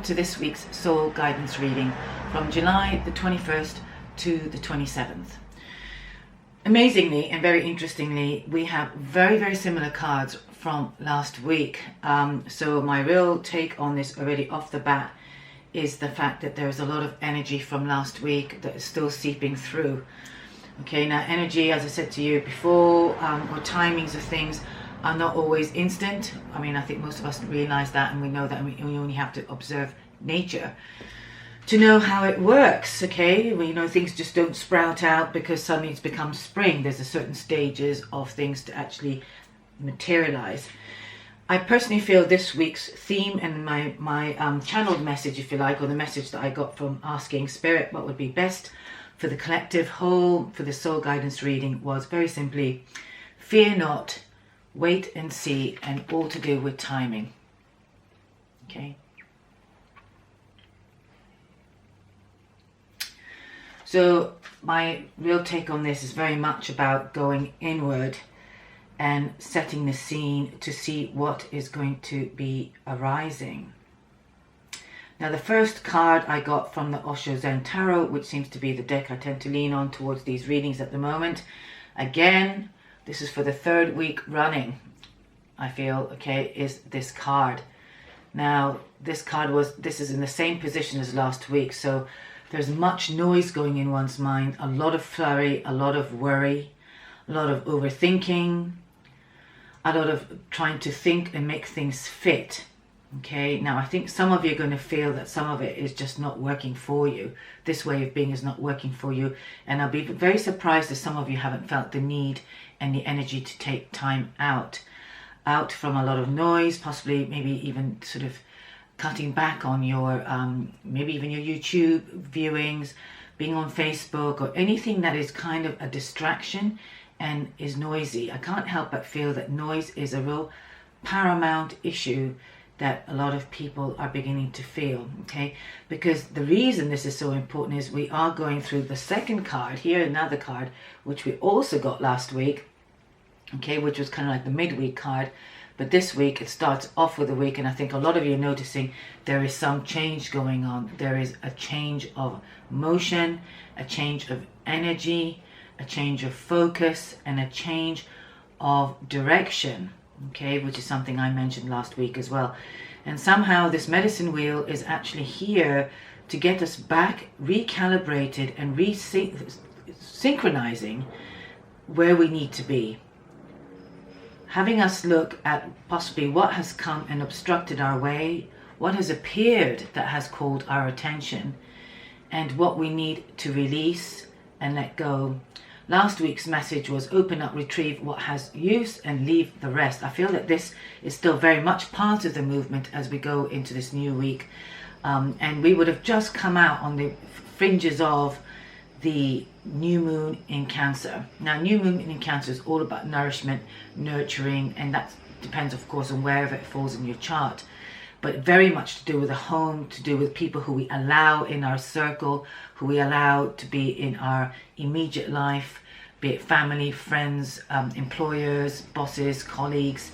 welcome to this week's Soul Guidance reading from July the 21st to the 27th. Amazingly and very interestingly, we have very similar cards from last week. So my real take on this already off the bat is the fact that there's a lot of energy from last week that is still seeping through. Okay, now energy, as I said to you before, or timings of things are not always instant. I mean, I think most of us realize that, and we know that, and we only have to observe nature to know how it works. Okay, we know things just don't sprout out because suddenly it's become spring. There's a certain stages of things to actually materialize. I personally feel this week's theme and my channeled message, if you like, or the message that I got from asking Spirit what would be best for the collective whole for the soul guidance reading was very simply, fear not, wait and see, and all to do with timing. Okay. So my real take on this is very much about going inward and setting the scene to see what is going to be arising. Now, the first card I got from the Osho Zen Tarot, which seems to be the deck I tend to lean on towards these readings at the moment. Again, this is for the third week running, I feel, okay, is this card. Now, this is in the same position as last week, so there's much noise going in one's mind, a lot of flurry, a lot of worry, a lot of overthinking, a lot of trying to think and make things fit. Okay, now I think some of you are going to feel that some of it is just not working for you. This way of being is not working for you. And I'll be very surprised if some of you haven't felt the need and the energy to take time out from a lot of noise, possibly maybe even sort of cutting back on your, maybe even your YouTube viewings, being on Facebook, or anything that is kind of a distraction and is noisy. I can't help but feel that noise is a real paramount issue that a lot of people are beginning to feel, okay? Because the reason this is so important is we are going through the second card, here another card, which we also got last week, okay, which was kind of like the midweek card, but this week it starts off with the week, and I think a lot of you are noticing there is some change going on. There is a change of motion, a change of energy, a change of focus, and a change of direction. Okay, which is something I mentioned last week as well. And somehow this medicine wheel is actually here to get us back recalibrated and synchronizing where we need to be. Having us look at possibly what has come and obstructed our way, what has appeared that has called our attention, and what we need to release and let go. Last week's message was open up, retrieve what has use, and leave the rest. I feel that this is still very much part of the movement as we go into this new week. And we would have just come out on the fringes of the new moon in Cancer. Now, new moon in Cancer is all about nourishment, nurturing, and that depends, of course, on wherever it falls in your chart. But very much to do with a home, to do with people who we allow in our circle, who we allow to be in our immediate life, be it family, friends, employers, bosses, colleagues.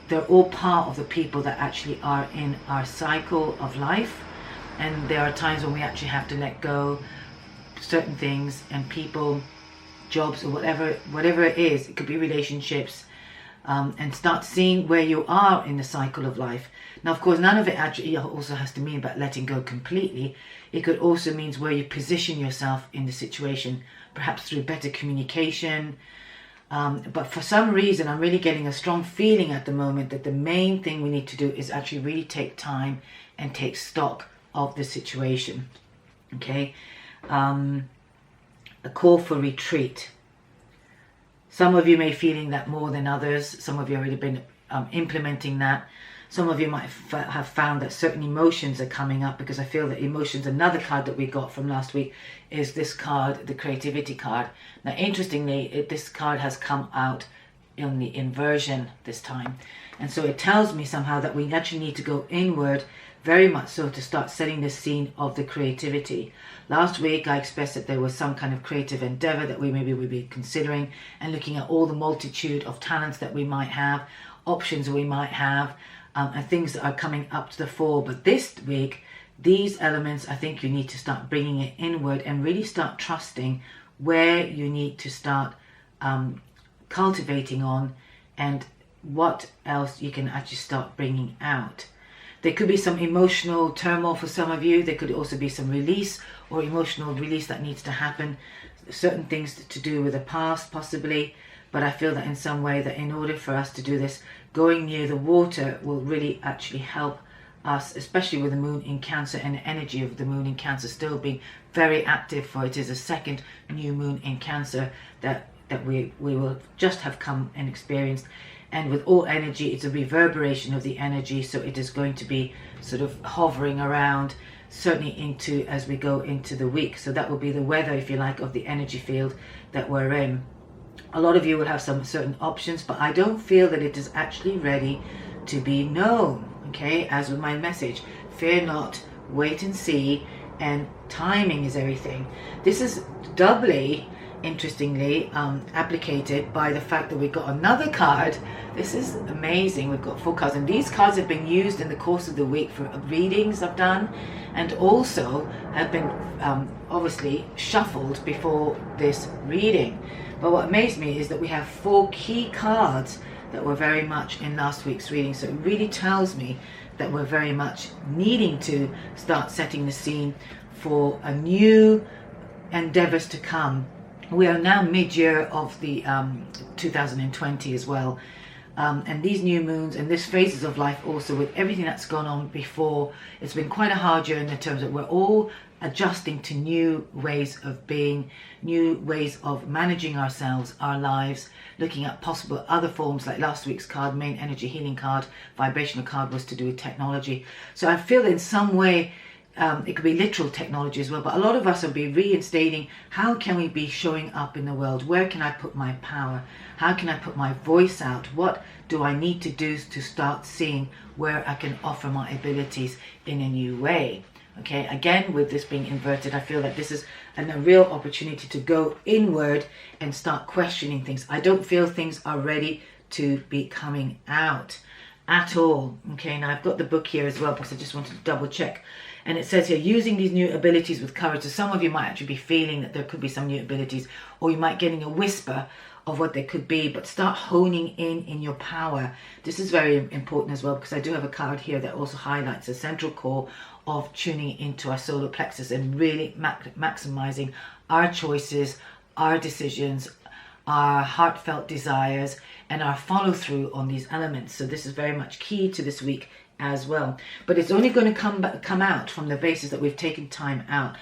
They're all part of the people that actually are in our cycle of life. And there are times when we actually have to let go certain things and people, jobs, or whatever it is. It could be relationships. And start seeing where you are in the cycle of life. Now, of course, none of it actually also has to mean about letting go completely. It could also mean where you position yourself in the situation, perhaps through better communication. But for some reason, I'm really getting a strong feeling at the moment that the main thing we need to do is actually really take time and take stock of the situation. Okay? A call for retreat. Some of you may be feeling that more than others. Some of you have already been implementing that. Some of you might have found that certain emotions are coming up, because I feel that emotions, another card that we got from last week, is this card, the creativity card. Now, interestingly, this card has come out in the inversion this time. And so it tells me somehow that we actually need to go inward, very much so, to start setting the scene of the creativity. Last week I expressed that there was some kind of creative endeavor that we maybe would be considering, and looking at all the multitude of talents that we might have, options we might have, and things that are coming up to the fore. But this week, these elements, I think you need to start bringing it inward and really start trusting where you need to start cultivating on, and what else you can actually start bringing out. There could be some emotional turmoil for some of you. There could also be some release or emotional release that needs to happen. Certain things to do with the past, possibly. But I feel that in some way that in order for us to do this, going near the water will really actually help us, especially with the moon in Cancer and the energy of the moon in Cancer still being very active, for it is a second new moon in Cancer that we will just have come and experienced. And with all energy, it's a reverberation of the energy, so it is going to be sort of hovering around, certainly into as we go into the week. So that will be the weather, if you like, of the energy field that we're in. A lot of you will have some certain options, but I don't feel that it is actually ready to be known. Okay, as with my message, fear not, wait and see, and timing is everything. This is doubly, interestingly, applicated by the fact that we've got another card. This is amazing. We've got 4 cards, and these cards have been used in the course of the week for readings I've done, and also have been obviously shuffled before this reading. But what amazed me is that we have 4 key cards that were very much in last week's reading. So it really tells me that we're very much needing to start setting the scene for a new endeavors to come. We are now mid-year of the 2020 as well. And these new moons and these phases of life also, with everything that's gone on before, it's been quite a hard year in the terms that we're all adjusting to new ways of being, new ways of managing ourselves, our lives, looking at possible other forms, like last week's card, main energy healing card, vibrational card, was to do with technology. So I feel in some way it could be literal technology as well, but a lot of us will be reinstating, how can we be showing up in the world? Where can I put my power? How can I put my voice out? What do I need to do to start seeing where I can offer my abilities in a new way? Okay, again, with this being inverted, I feel that this is a real opportunity to go inward and start questioning things. I don't feel things are ready to be coming out at all. Okay, now I've got the book here as well because I just wanted to double check. And it says here, using these new abilities with courage. So some of you might actually be feeling that there could be some new abilities, or you might getting a whisper of what they could be, but start honing in your power. This is very important as well, because I do have a card here that also highlights the central core of tuning into our solar plexus and really maximizing our choices, our decisions, our heartfelt desires, and our follow through on these elements. So this is very much key to this week as well. But it's only going to come out from the basis that we've taken time out.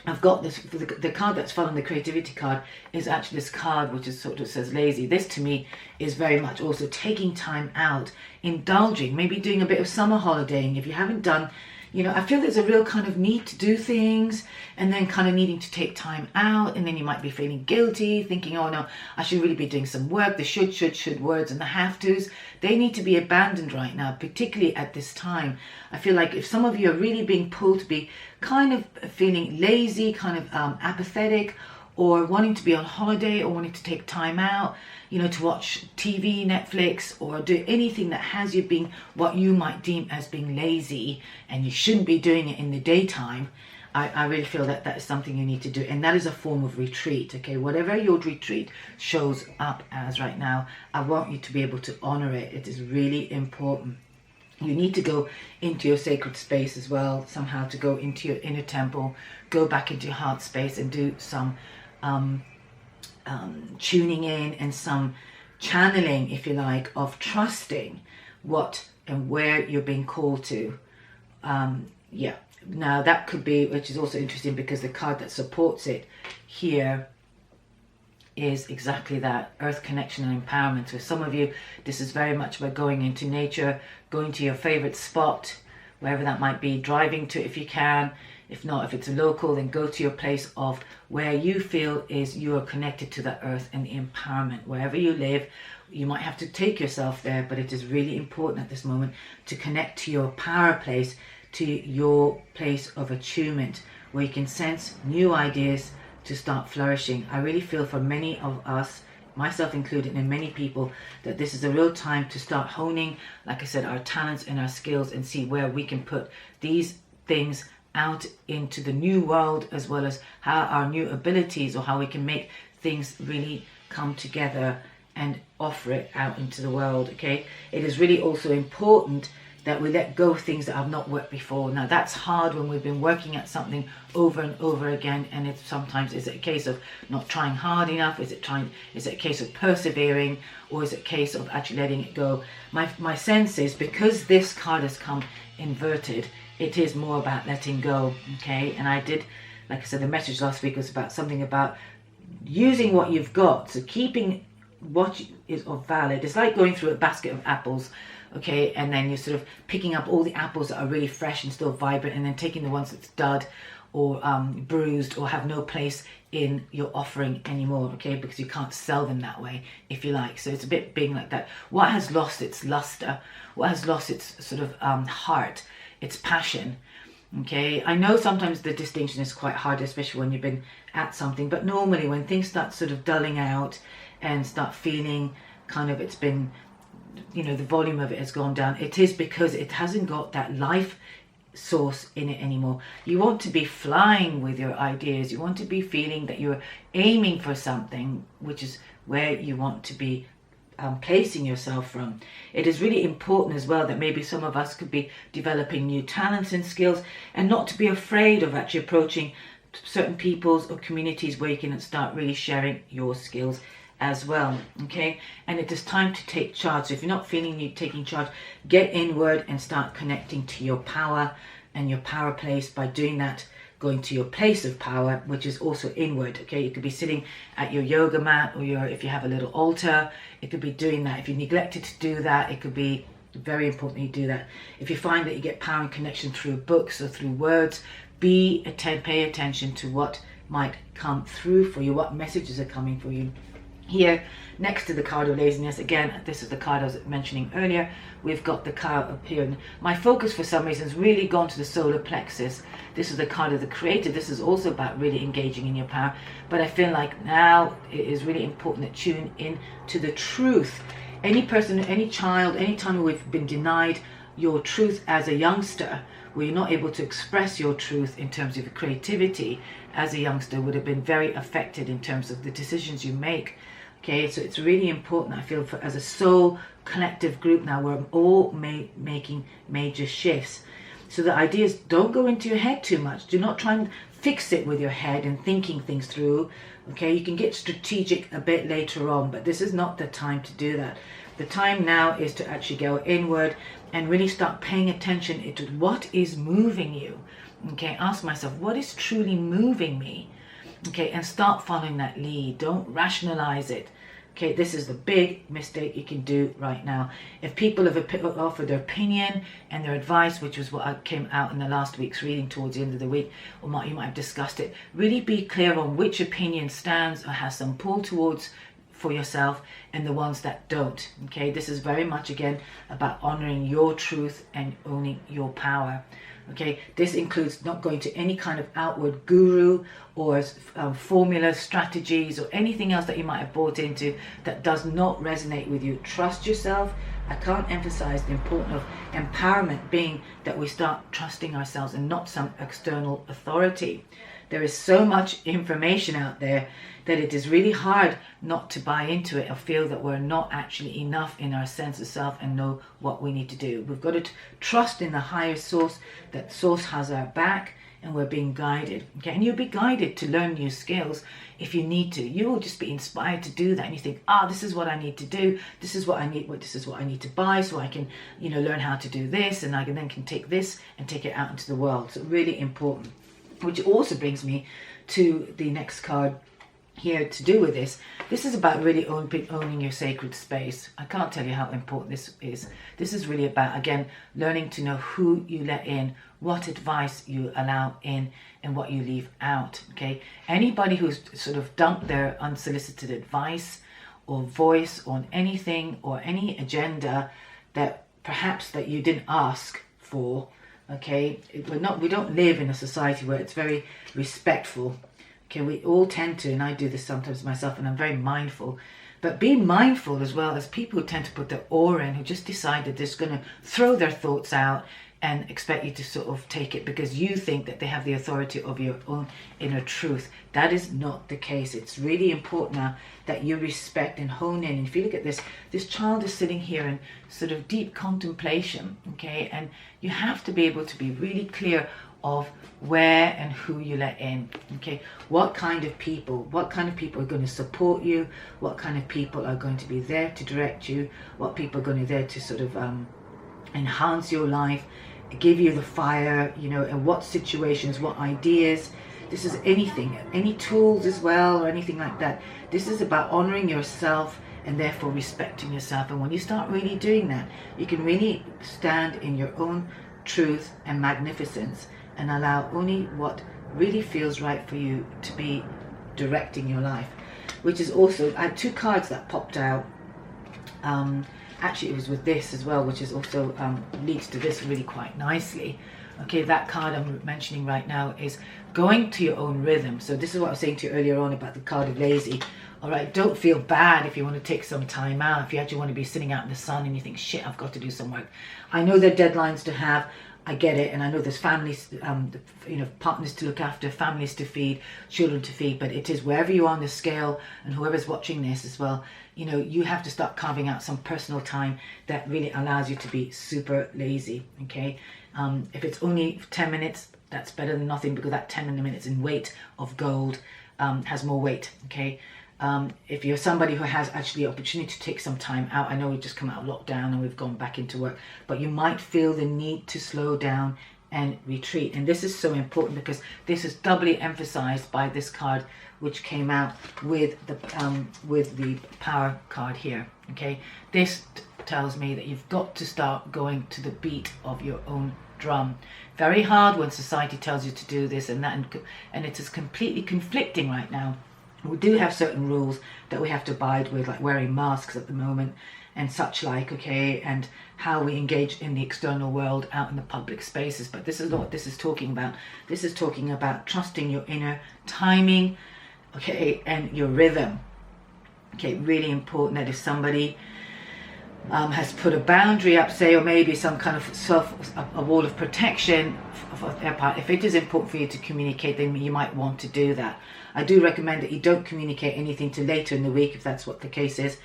I've got this, the card that's following the creativity card is actually this card which is sort of says lazy. This to me is very much also taking time out, indulging, maybe doing a bit of summer holidaying. If you haven't done, you know, I feel there's a real kind of need to do things and then kind of needing to take time out, and then you might be feeling guilty, thinking, oh no, I should really be doing some work. The should words and the have tos, they need to be abandoned right now, particularly at this time. I feel like if some of you are really being pulled to be kind of feeling lazy, kind of apathetic, or wanting to be on holiday, or wanting to take time out, you know, to watch TV, Netflix, or do anything that has you being what you might deem as being lazy, and you shouldn't be doing it in the daytime, I really feel that that is something you need to do, and that is a form of retreat. Okay, whatever your retreat shows up as right now, I want you to be able to honor it. It is really important. You need to go into your sacred space as well, somehow, to go into your inner temple, go back into your heart space and do some tuning in and some channeling, if you like, of trusting what and where you're being called to. Yeah, now that could be, which is also interesting because the card that supports it here is exactly that, earth connection and empowerment. For some of you, this is very much about going into nature, going to your favorite spot, wherever that might be, driving to it if you can. If not, if it's a local, then go to your place of where you feel is you are connected to the earth and the empowerment. Wherever you live, you might have to take yourself there, but it is really important at this moment to connect to your power place, to your place of attunement, where you can sense new ideas to start flourishing. I really feel for many of us myself included and many people, that this is a real time to start honing, like I said, our talents and our skills, and see where we can put these things out into the new world, as well as how our new abilities, or how we can make things really come together and offer it out into the world. Okay, it is really also important that we let go of things that have not worked before. Now that's hard when we've been working at something over and over again, and it's sometimes, is it a case of not trying hard enough? Is it a case of persevering, or is it a case of actually letting it go? My sense is, because this card has come inverted, it is more about letting go. Okay, and I did, like I said, the message last week was about something about using what you've got, so keeping what is of valid. It's like going through a basket of apples, okay, and then you're sort of picking up all the apples that are really fresh and still vibrant, and then taking the ones that's dud or bruised or have no place in your offering anymore, okay, because you can't sell them that way, if you like. So it's a bit being like that. What has lost its luster? What has lost its sort of heart, its passion? Okay, I know sometimes the distinction is quite hard, especially when you've been at something, but normally when things start sort of dulling out and start feeling kind of, it's been, you know, the volume of it has gone down, it is because it hasn't got that life source in it anymore. You want to be flying with your ideas. You want to be feeling that you're aiming for something, which is where you want to be placing yourself from. It is really important as well that maybe some of us could be developing new talents and skills, and not to be afraid of actually approaching certain peoples or communities where you can start really sharing your skills as well. Okay, and it is time to take charge. So if you're not feeling you taking charge, get inward and start connecting to your power and your power place. By doing that, going to your place of power, which is also inward. Okay, you could be sitting at your yoga mat, or if you have a little altar, it could be doing that. If you neglected to do that, it could be very important that you do that. If you find that you get power and connection through books or through words, pay attention to what might come through for you, what messages are coming for you. Here, next to the card of laziness, again, this is the card I was mentioning earlier, we've got the card up here. My focus for some reason has really gone to the solar plexus. This is the card of the creator. This is also about really engaging in your power. But I feel like now it is really important to tune in to the truth. Any person, any child, any time we've been denied your truth as a youngster, where you're not able to express your truth in terms of creativity as a youngster, would have been very affected in terms of the decisions you make. Okay, so it's really important, I feel, as a soul collective group now, we're all making major shifts. So the idea is, don't go into your head too much. Do not try and fix it with your head and thinking things through. Okay, you can get strategic a bit later on, but this is not the time to do that. The time now is to actually go inward and really start paying attention to what is moving you. Okay, ask myself, what is truly moving me? Okay, and start following that lead. Don't rationalize it. Okay, this is the big mistake you can do right now. If people have offered their opinion and their advice, which was what came out in the last week's reading towards the end of the week, or you might have discussed it, really be clear on which opinion stands or has some pull towards for yourself, and the ones that don't. Okay, this is very much again about honoring your truth and owning your power. Okay, this includes not going to any kind of outward guru or formulas, strategies, or anything else that you might have bought into that does not resonate with you. Trust yourself. I can't emphasize the importance of empowerment being that we start trusting ourselves and not some external authority. There is so much information out there that it is really hard not to buy into it or feel that we're not actually enough in our sense of self and know what we need to do. We've got to trust in the higher source, that source has our back and we're being guided. Okay, and you'll be guided to learn new skills if you need to. You will just be inspired to do that, and you think, this is what I need to do. This is what I need. This is what I need to buy, so I can, learn how to do this, and I can take this and take it out into the world. So really important. Which also brings me to the next card here to do with this. This is about really owning your sacred space. I can't tell you how important this is. This is really about, again, learning to know who you let in, what advice you allow in, and what you leave out. Okay, anybody who's sort of dumped their unsolicited advice or voice on anything or any agenda that perhaps that you didn't ask for. Okay, we don't live in a society where it's very respectful. Okay, we all tend to, and I do this sometimes myself, and I'm very mindful. But be mindful as well as people who tend to put their aura in, who just decide that they're just going to throw their thoughts out and expect you to sort of take it because you think that they have the authority of your own inner truth. That is not the case. It's really important now that you respect and hone in. And if you look at this child is sitting here in sort of deep contemplation, okay? And you have to be able to be really clear of where and who you let in, okay? What kind of people are going to support you? What kind of people are going to be there to direct you? What people are going to be there to sort of enhance your life, give you the fire, you know, and what situations, what ideas. This is anything, any tools as well, or anything like that. This is about honoring yourself and therefore respecting yourself. And when you start really doing that, you can really stand in your own truth and magnificence and allow only what really feels right for you to be directing your life. Which is also, I had 2 cards that popped out. Actually, it was with this as well, which is also leads to this really quite nicely. Okay, that card I'm mentioning right now is going to your own rhythm. So this is what I was saying to you earlier on about the card of lazy. All right, don't feel bad if you want to take some time out, if you actually want to be sitting out in the sun and you think, shit, I've got to do some work. I know there are deadlines to have. I get it, and I know there's families, you know, partners to look after, families to feed, children to feed, but it is wherever you are on the scale, and whoever's watching this as well, you know, you have to start carving out some personal time that really allows you to be super lazy, okay? If it's only 10 minutes, that's better than nothing, because that 10 minutes in weight of gold has more weight, okay? If you're somebody who has actually the opportunity to take some time out, I know we've just come out of lockdown and we've gone back into work, but you might feel the need to slow down and retreat. And this is so important because this is doubly emphasized by this card, which came out with the power card here. Okay, this tells me that you've got to start going to the beat of your own drum. Very hard when society tells you to do this and that, and it is completely conflicting right now. We do have certain rules that we have to abide with, like wearing masks at the moment and such like, okay, and how we engage in the external world out in the public spaces. But this is not what this is talking about. This is talking about trusting your inner timing, okay, and your rhythm. Okay, really important that if somebody has put a boundary up, say, or maybe some kind of a wall of protection for their part, if it is important for you to communicate, then you might want to do that. I do recommend that you don't communicate anything till later in the week if that's what the case is.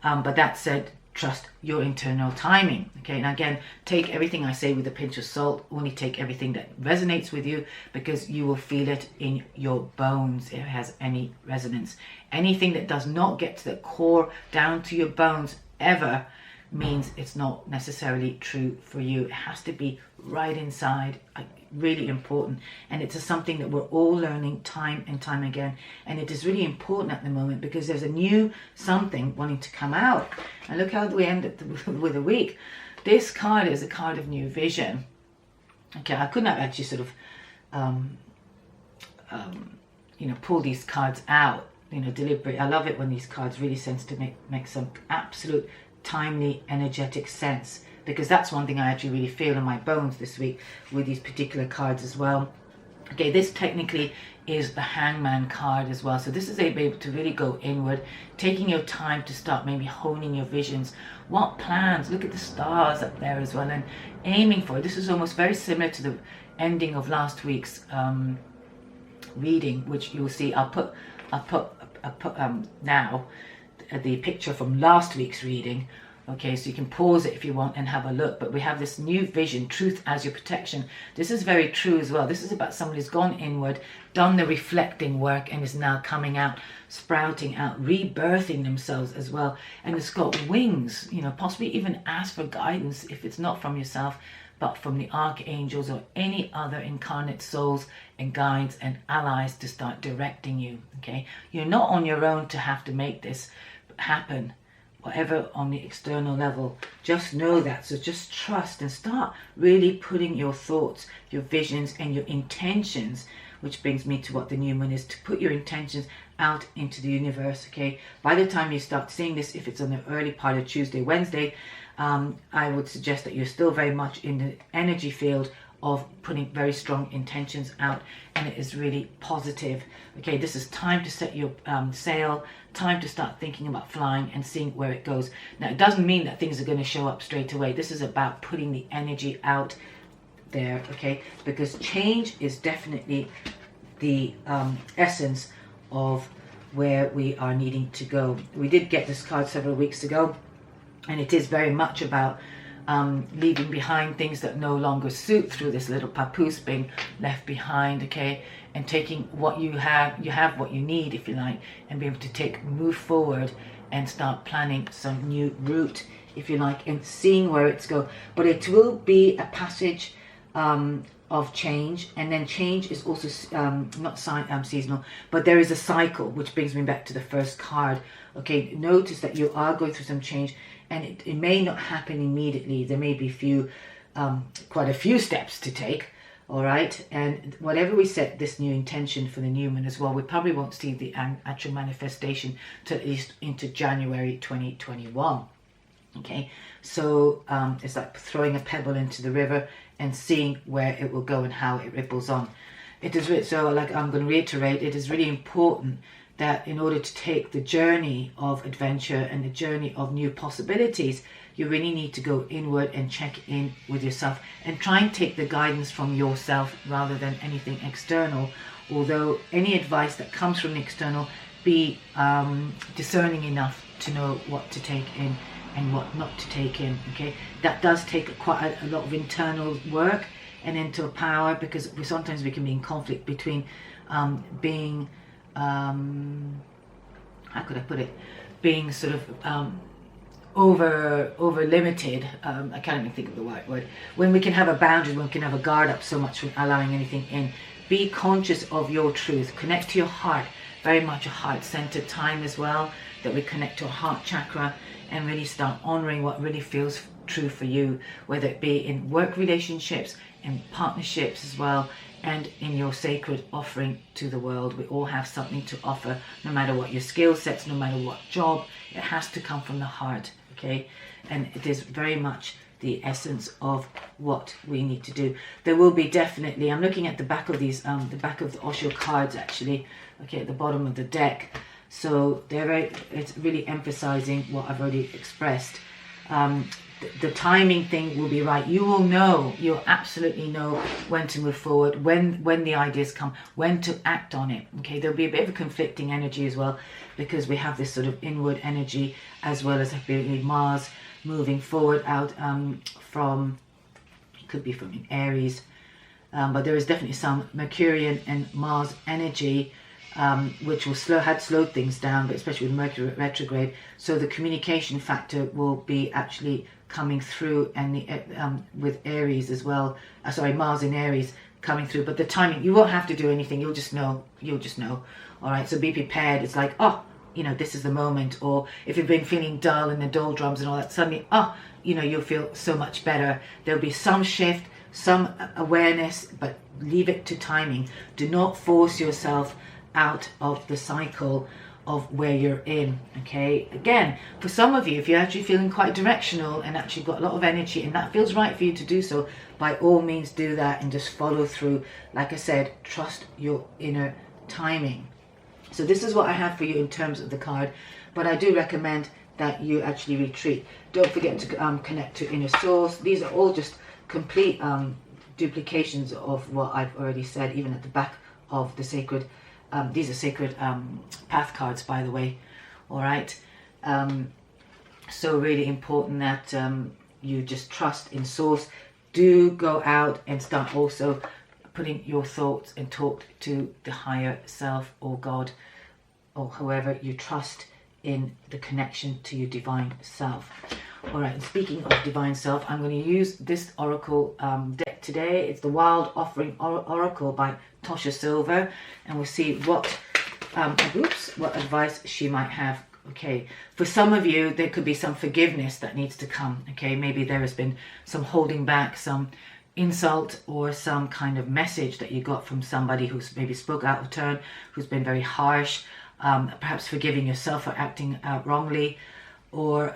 But that said, trust your internal timing. Okay, and again, take everything I say with a pinch of salt. Only take everything that resonates with you, because you will feel it in your bones if it has any resonance. Anything that does not get to the core, down to your bones ever, means it's not necessarily true for you. It has to be right inside. Really important, and it's something that we're all learning time and time again, and it is really important at the moment because there's a new something wanting to come out. And look how we end up with a week. This card is a card of new vision. Okay, I couldn't have actually sort of you know, pull these cards out, you know, deliberately. I love it when these cards really sense to make some absolute timely energetic sense, because that's one thing I actually really feel in my bones this week with these particular cards as well. Okay, this technically is the Hangman card as well. So this is able to really go inward, taking your time to start maybe honing your visions. What plans? Look at the stars up there as well, and aiming for it. This is almost very similar to the ending of last week's reading, which you'll see. I'll put now the picture from last week's reading. Okay, so you can pause it if you want and have a look. But we have this new vision, truth as your protection. This is very true as well. This is about somebody who's gone inward, done the reflecting work, and is now coming out, sprouting out, rebirthing themselves as well. And it's got wings, you know, possibly even ask for guidance if it's not from yourself, but from the archangels or any other incarnate souls and guides and allies to start directing you. Okay, you're not on your own to have to make this happen. Whatever on the external level, just know that. So just trust and start really putting your thoughts, your visions and your intentions, which brings me to what the new moon is, to put your intentions out into the universe. Okay, by the time you start seeing this, if it's on the early part of Tuesday, Wednesday, I would suggest that you're still very much in the energy field of putting very strong intentions out, and it is really positive. Okay, this is time to set your sail, time to start thinking about flying and seeing where it goes. Now, it doesn't mean that things are going to show up straight away. This is about putting the energy out there, okay, because change is definitely the essence of where we are needing to go. We did get this card several weeks ago, and it is very much about leaving behind things that no longer suit through this little papoose being left behind, okay, and taking what you have what you need, if you like, and be able to move forward and start planning some new route, if you like, and seeing where it's go. But it will be a passage of change, and then change is also not seasonal, but there is a cycle, which brings me back to the first card. Okay, notice that you are going through some change, and it may not happen immediately. There may be quite a few steps to take, all right? And whatever we set this new intention for the new moon as well, we probably won't see the actual manifestation till at least into January 2021. Okay, so it's like throwing a pebble into the river and seeing where it will go and how it ripples on. It is so, like I'm going to reiterate, it is really important that in order to take the journey of adventure and the journey of new possibilities, you really need to go inward and check in with yourself and try and take the guidance from yourself rather than anything external. Although any advice that comes from the external, be discerning enough to know what to take in and what not to take in. Okay, that does take quite a lot of internal work and into power, because sometimes we can be in conflict between being how could I put it, being sort of over limited. I can't even think of the right word. When we can have a boundary, when we can have a guard up so much from allowing anything in. Be conscious of your truth. Connect to your heart. Very much a heart-centered time as well, that we connect to our heart chakra and really start honoring what really feels true for you, whether it be in work relationships, in partnerships as well, and in your sacred offering to the world. We all have something to offer, no matter what your skill sets, no matter what job. It has to come from the heart, okay? And it is very much the essence of what we need to do. There will be definitely, I'm looking at the back of these, the back of the Osho cards actually, okay, at the bottom of the deck. So it's really emphasizing what I've already expressed. The timing thing will be right. You will know, you'll absolutely know when to move forward, when the ideas come, when to act on it. Okay, there'll be a bit of a conflicting energy as well, because we have this sort of inward energy as well as Mars moving forward out from, it could be from Aries, but there is definitely some Mercurian and Mars energy which had slowed things down, but especially with Mercury retrograde. So the communication factor will be actually coming through, and with Aries as well. Mars in Aries coming through. But the timing, you won't have to do anything. You'll just know. All right. So be prepared. It's like, this is the moment. Or if you've been feeling dull in the doldrums and all that, suddenly, you'll feel so much better. There'll be some shift, some awareness, but leave it to timing. Do not force yourself out of the cycle of where you're in. Okay, again, for some of you, if you're actually feeling quite directional and actually got a lot of energy and that feels right for you to do so, by all means do that and just follow through. Like I said, trust your inner timing. So this is what I have for you in terms of the card, but I do recommend that you actually retreat. Don't forget to connect to inner source. These are all just complete duplications of what I've already said, even at the back of the sacred. These are sacred path cards, by the way. All right. So really important that you just trust in source. Do go out and start also putting your thoughts and talk to the higher self or God or whoever you trust in the connection to your divine self. All right, and speaking of divine self, I'm going to use this oracle deck today. It's the Wild Offering Oracle by Tosha Silver, and we'll see what advice she might have. Okay, for some of you, there could be some forgiveness that needs to come. Okay, maybe there has been some holding back, some insult or some kind of message that you got from somebody who's maybe spoke out of turn, who's been very harsh, perhaps forgiving yourself for acting out wrongly, or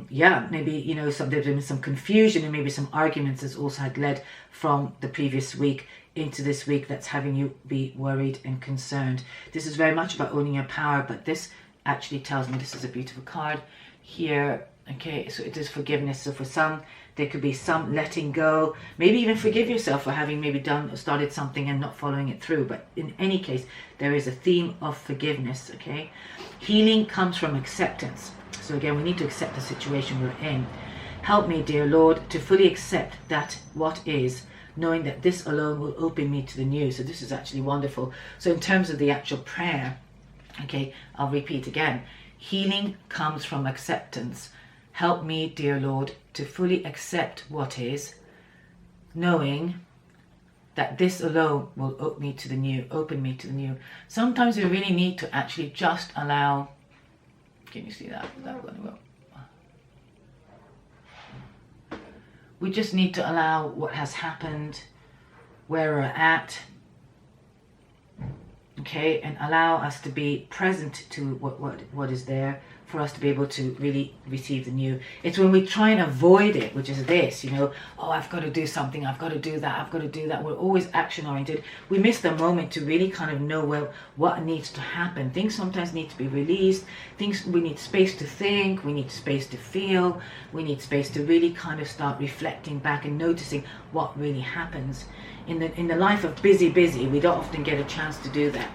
yeah, maybe, you know, there's been some confusion and maybe some arguments that's also had led from the previous week into this week that's having you be worried and concerned. This is very much about owning your power, but this actually tells me, this is a beautiful card here. Okay, so it is forgiveness. So for some, there could be some letting go, maybe even forgive yourself for having maybe done or started something and not following it through. But in any case, there is a theme of forgiveness. Okay, healing comes from acceptance. So again, we need to accept the situation we're in. Help me, dear Lord, to fully accept that what is, knowing that this alone will open me to the new. So this is actually wonderful. So in terms of the actual prayer, okay, I'll repeat again. Healing comes from acceptance. Help me, dear Lord, to fully accept what is, knowing that this alone will open me to the new. Sometimes we really need to actually just allow, can you see that? We just need to allow what has happened, where we're at, okay, and allow us to be present to what is there, for us to be able to really receive the new. It's when we try and avoid it, which is this, you know, oh, I've got to do something, I've got to do that, I've got to do that. We're always action oriented. We miss the moment to really kind of know, well, what needs to happen. Things sometimes need to be released. We need space to think, we need space to feel, we need space to really kind of start reflecting back and noticing what really happens. In the life of busy, we don't often get a chance to do that.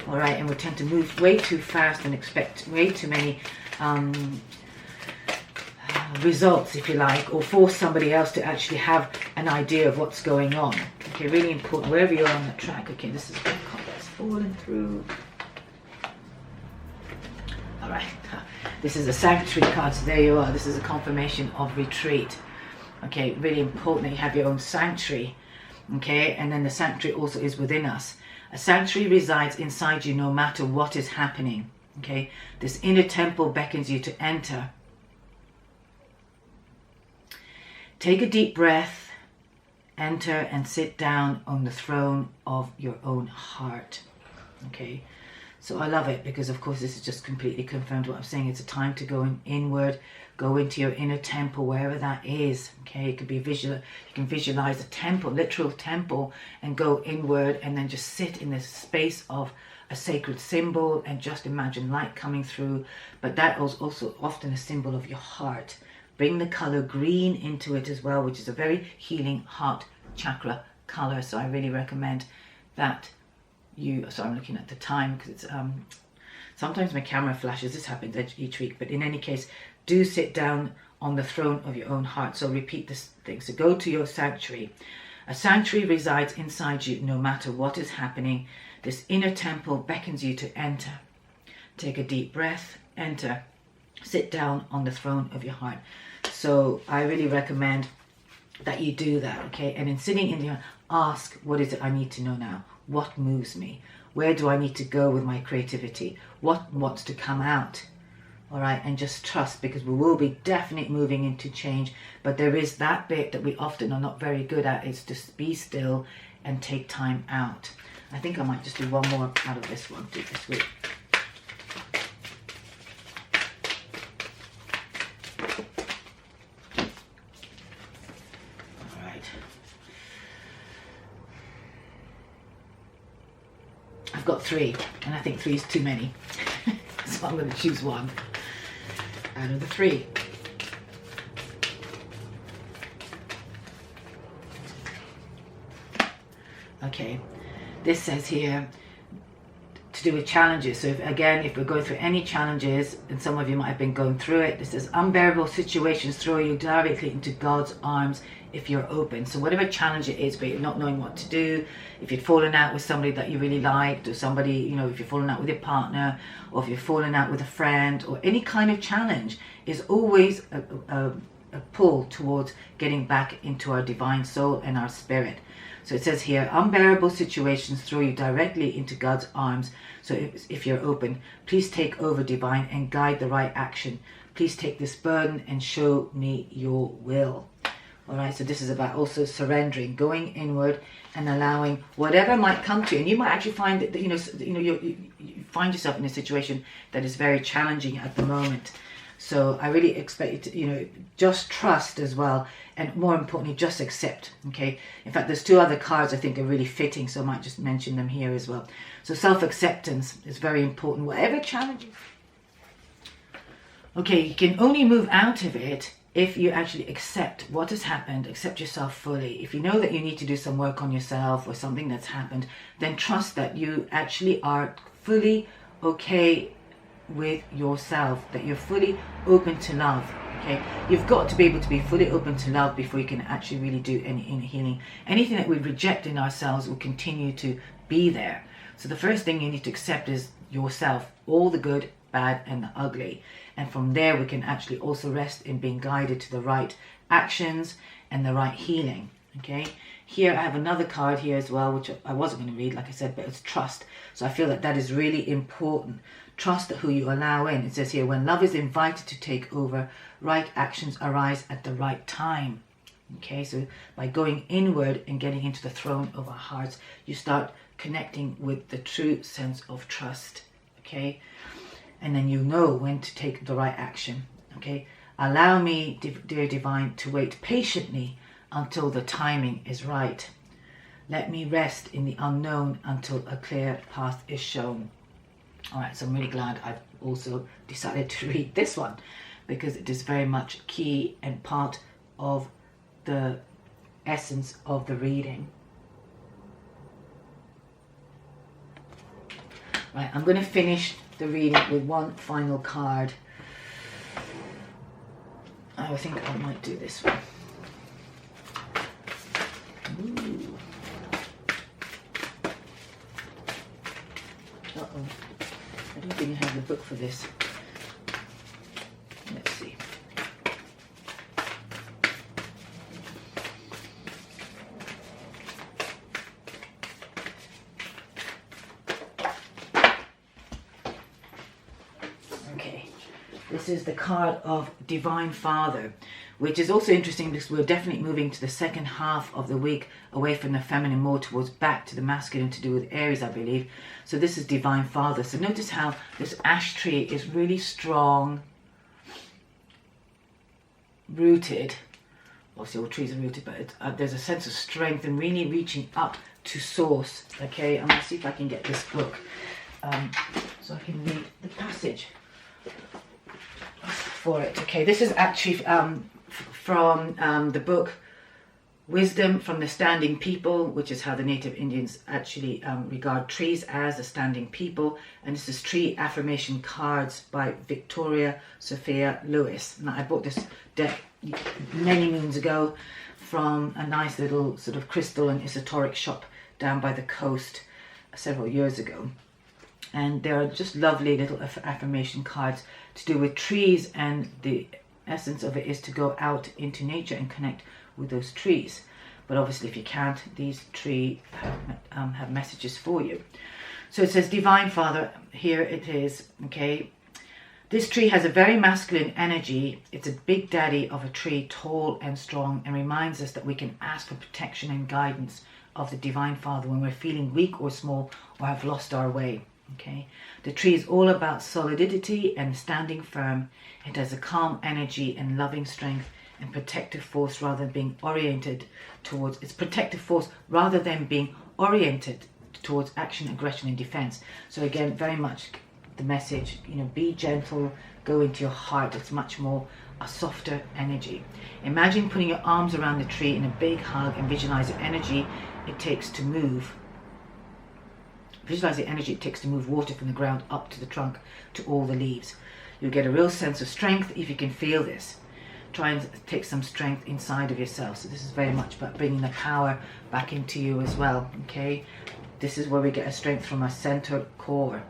All right, and we tend to move way too fast and expect way too many results, if you like, or force somebody else to actually have an idea of what's going on. Okay, really important, wherever you are on that track. Okay, this is what that's falling through. All right, this is a sanctuary card, so there you are. This is a confirmation of retreat. Okay, really important that you have your own sanctuary. Okay, and then the sanctuary also is within us. A sanctuary resides inside you no matter what is happening. Okay, this inner temple beckons you to enter. Take a deep breath, enter and sit down on the throne of your own heart. Okay, so I love it because of course this is just completely confirmed what I'm saying. It's a time to go inward, go into your inner temple, wherever that is. Okay, it could be visual. You can visualize a temple, literal temple, and go inward and then just sit in this space of a sacred symbol and just imagine light coming through. But that is also often a symbol of your heart. Bring the color green into it as well, which is a very healing heart chakra color. So I really recommend that you, so I'm looking at the time because it's sometimes my camera flashes. This happens each week, but in any case, do sit down on the throne of your own heart. So repeat this thing. So go to your sanctuary. A sanctuary resides inside you no matter what is happening. This inner temple beckons you to enter. Take a deep breath, enter. Sit down on the throne of your heart. So I really recommend that you do that, okay? And in sitting in there, ask, what is it I need to know now? What moves me? Where do I need to go with my creativity? What wants to come out? All right, and just trust, because we will be definitely moving into change. But there is that bit that we often are not very good at, is to be still and take time out. I think I might just do one more out of this one this week. All right. I've got 3, and I think 3 is too many. So I'm going to choose one out of the 3. Okay, this says here to do with challenges. So if we're going through any challenges, and some of you might have been going through it, this says unbearable situations throw you directly into God's arms if you're open. So whatever challenge it is, but you're not knowing what to do, if you'd fallen out with somebody that you really liked, or somebody, you know, if you're falling out with your partner, or if you're falling out with a friend, or any kind of challenge, is always a pull towards getting back into our divine soul and our spirit. So it says here, unbearable situations throw you directly into God's arms. So if you're open, please take over, divine, and guide the right action. Please take this burden and show me your will. All right, so this is about also surrendering, going inward and allowing whatever might come to you. And you might actually find that, you find yourself in a situation that is very challenging at the moment. So I really expect you to, just trust as well, and more importantly, just accept. Okay. In fact, there's two other cards I think are really fitting, so I might just mention them here as well. So self-acceptance is very important, whatever challenge. Okay, you can only move out of it if you actually accept what has happened, accept yourself fully. If you know that you need to do some work on yourself or something that's happened, then trust that you actually are fully okay with yourself, that you're fully open to love. Okay, you've got to be able to be fully open to love before you can actually really do any inner healing. Anything that we reject in ourselves will continue to be there. So the first thing you need to accept is yourself, all the good, bad and the ugly. And from there we can actually also rest in being guided to the right actions and the right healing. Okay, here I have another card here as well, which I wasn't going to read, like I said, but it's trust. So I feel that that is really important. Trust who you allow in. It says here, when love is invited to take over, right actions arise at the right time. Okay, so by going inward and getting into the throne of our hearts, you start connecting with the true sense of trust. Okay, and then you know when to take the right action. Okay, allow me, dear divine, to wait patiently until the timing is right. Let me rest in the unknown until a clear path is shown. All right, so I'm really glad I've also decided to read this one, because it is very much key and part of the essence of the reading. Right, I'm going to finish the reading with one final card. I think I might do this one. Ooh. Uh-oh. I don't think I have the book for this. Let's see. Okay, this is the card of Divine Father, which is also interesting because we're definitely moving to the second half of the week, away from the feminine, more towards back to the masculine, to do with Aries, I believe. So this is Divine Father. So notice how this ash tree is really strong, rooted. Obviously all trees are rooted, but there's a sense of strength and really reaching up to source. Okay, I'm going to see if I can get this book so I can read the passage for it. Okay, this is actually from the book Wisdom from the Standing People, which is how the Native Indians actually regard trees as a standing people. And this is Tree Affirmation Cards by Victoria Sophia Lewis. Now, I bought this deck many moons ago from a nice little sort of crystal and esoteric shop down by the coast several years ago. And there are just lovely little affirmation cards to do with trees, and the essence of it is to go out into nature and connect with those trees. But obviously if you can't, these trees have messages for you. So it says, Divine Father, here it is. Okay, this tree has a very masculine energy. It's a big daddy of a tree, tall and strong, and reminds us that we can ask for protection and guidance of the Divine Father when we're feeling weak or small or have lost our way. Okay, the tree is all about solidity and standing firm. It has a calm energy and loving strength and protective force rather than being oriented towards action, aggression and defense. So again, very much the message, be gentle, go into your heart. It's much more a softer energy. Imagine putting your arms around the tree in a big hug and visualize the energy it takes to move. Visualize the energy it takes to move water from the ground up to the trunk to all the leaves. You'll get a real sense of strength if you can feel this. Try and take some strength inside of yourself. So this is very much about bringing the power back into you as well. Okay, this is where we get a strength from our center core.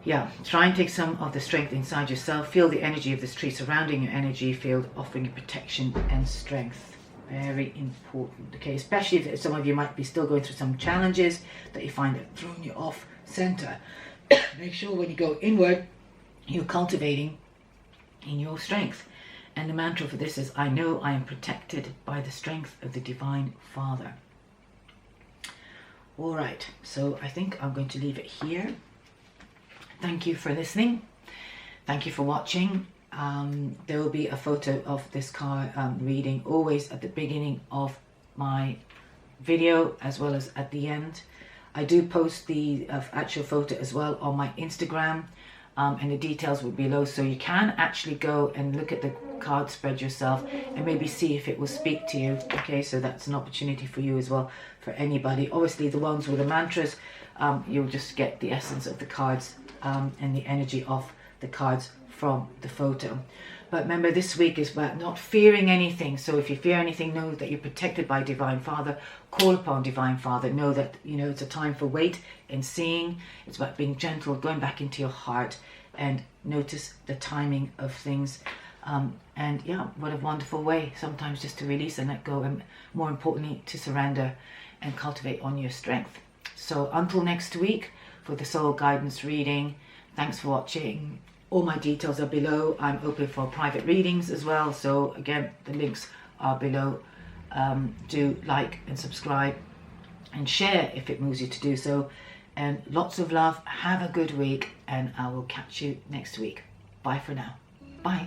Yeah, try and take some of the strength inside yourself. Feel the energy of this tree surrounding your energy field, offering you protection and strength. Very important. Okay, especially if some of you might be still going through some challenges that you find that throwing you off center. Make sure when you go inward, you're cultivating in your strength. And the mantra for this is, I know I am protected by the strength of the Divine Father. All right, so I think I'm going to leave it here. Thank you for listening. Thank you for watching. There will be a photo of this card reading always at the beginning of my video as well as at the end. I do post the actual photo as well on my Instagram, and the details will be below, so you can actually go and look at the card spread yourself and maybe see if it will speak to you. Okay, so that's an opportunity for you as well, for anybody. Obviously the ones with the mantras, you'll just get the essence of the cards and the energy of the cards from the photo. But remember, this week is about not fearing anything. So if you fear anything, know that you're protected by Divine Father. Call upon Divine Father. Know that, you know, it's a time for wait and seeing. It's about being gentle, going back into your heart, and notice the timing of things. And yeah, what a wonderful way sometimes just to release and let go, and more importantly to surrender and cultivate on your strength. So until next week for the soul guidance reading, thanks for watching. All my details are below. I'm open for private readings as well, so again the links are below. Do like and subscribe and share if it moves you to do so, and lots of love. Have a good week, and I will catch you next week. Bye for now. Bye.